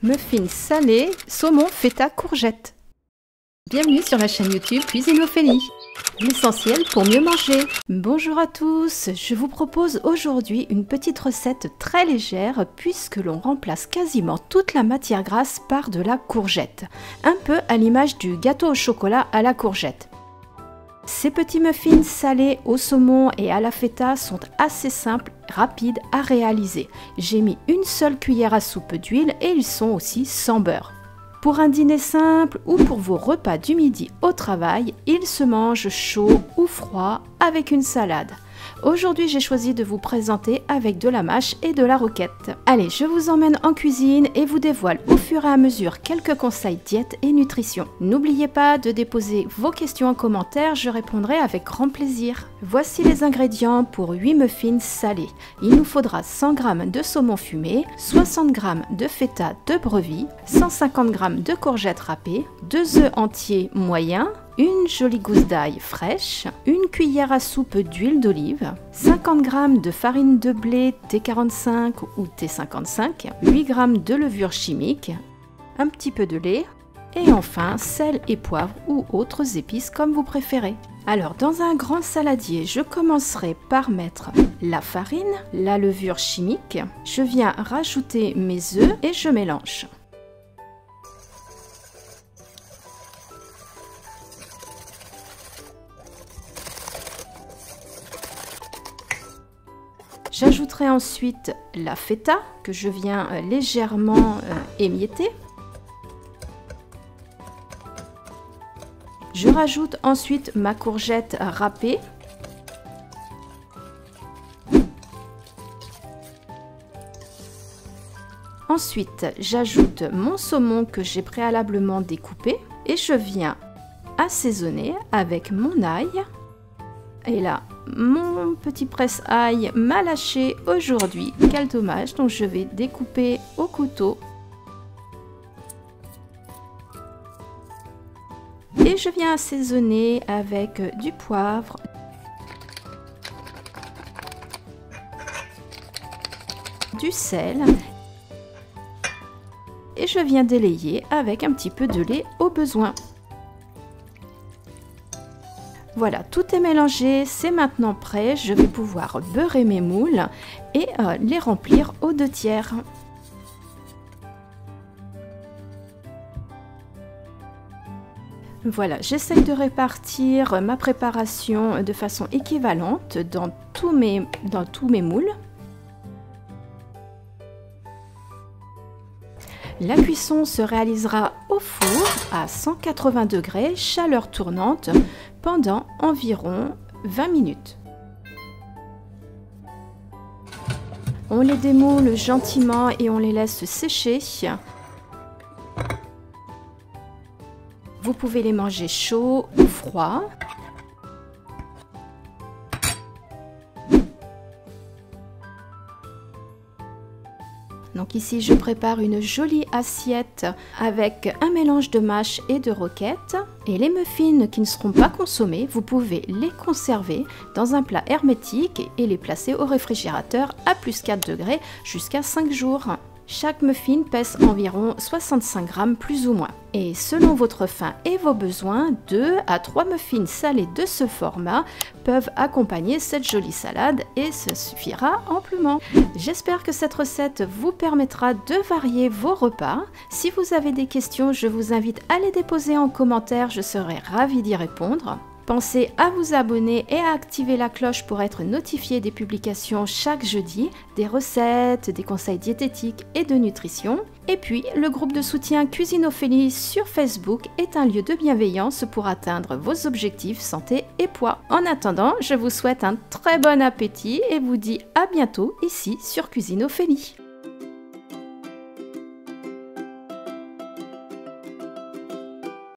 Muffins salés, saumon feta courgette. Bienvenue sur la chaîne YouTube Cuisine Ophélie, l'essentiel pour mieux manger. Bonjour à tous, je vous propose aujourd'hui une petite recette très légère puisque l'on remplace quasiment toute la matière grasse par de la courgette, un peu à l'image du gâteau au chocolat à la courgette. Ces petits muffins salés au saumon et à la feta sont assez simples, rapides à réaliser. J'ai mis une seule cuillère à soupe d'huile et ils sont aussi sans beurre. Pour un dîner simple ou pour vos repas du midi au travail, ils se mangent chaud ou froid avec une salade. Aujourd'hui, j'ai choisi de vous présenter avec de la mâche et de la roquette. Allez, je vous emmène en cuisine et vous dévoile au fur et à mesure quelques conseils diète et nutrition. N'oubliez pas de déposer vos questions en commentaire, je répondrai avec grand plaisir. Voici les ingrédients pour 8 muffins salés. Il nous faudra 100 g de saumon fumé, 60 g de feta de brebis, 150 g de courgettes râpées, 2 œufs entiers moyens, une jolie gousse d'ail fraîche, une cuillère à soupe d'huile d'olive, 50 g de farine de blé T45 ou T55, 8 g de levure chimique, un petit peu de lait et enfin sel et poivre ou autres épices comme vous préférez. Alors dans un grand saladier, je commencerai par mettre la farine, la levure chimique, je viens rajouter mes œufs et je mélange. J'ajouterai ensuite la feta que je viens légèrement émietter. Je rajoute ensuite ma courgette râpée. Ensuite, j'ajoute mon saumon que j'ai préalablement découpé et je viens assaisonner avec mon ail. Et là, mon petit presse-ail m'a lâché aujourd'hui, quel dommage, donc je vais découper au couteau. Et je viens assaisonner avec du poivre, du sel et je viens délayer avec un petit peu de lait au besoin. Voilà, tout est mélangé, c'est maintenant prêt. Je vais pouvoir beurrer mes moules et les remplir aux 2/3. Voilà, j'essaye de répartir ma préparation de façon équivalente dans tous mes moules. La cuisson se réalisera au four à 180 degrés, chaleur tournante, pendant environ 20 minutes. On les démoule gentiment et on les laisse sécher. Vous pouvez les manger chauds ou froids. Donc ici, je prépare une jolie assiette avec un mélange de mâche et de roquette. Et les muffins qui ne seront pas consommés, vous pouvez les conserver dans un plat hermétique et les placer au réfrigérateur à +4 degrés jusqu'à 5 jours. Chaque muffin pèse environ 65 g plus ou moins. Et selon votre faim et vos besoins, 2 à 3 muffins salés de ce format peuvent accompagner cette jolie salade et ce suffira amplement. J'espère que cette recette vous permettra de varier vos repas. Si vous avez des questions, je vous invite à les déposer en commentaire, je serai ravie d'y répondre. Pensez à vous abonner et à activer la cloche pour être notifié des publications chaque jeudi, des recettes, des conseils diététiques et de nutrition. Et puis, le groupe de soutien Cuisine Ophélie sur Facebook est un lieu de bienveillance pour atteindre vos objectifs santé et poids. En attendant, je vous souhaite un très bon appétit et vous dis à bientôt ici sur Cuisine Ophélie.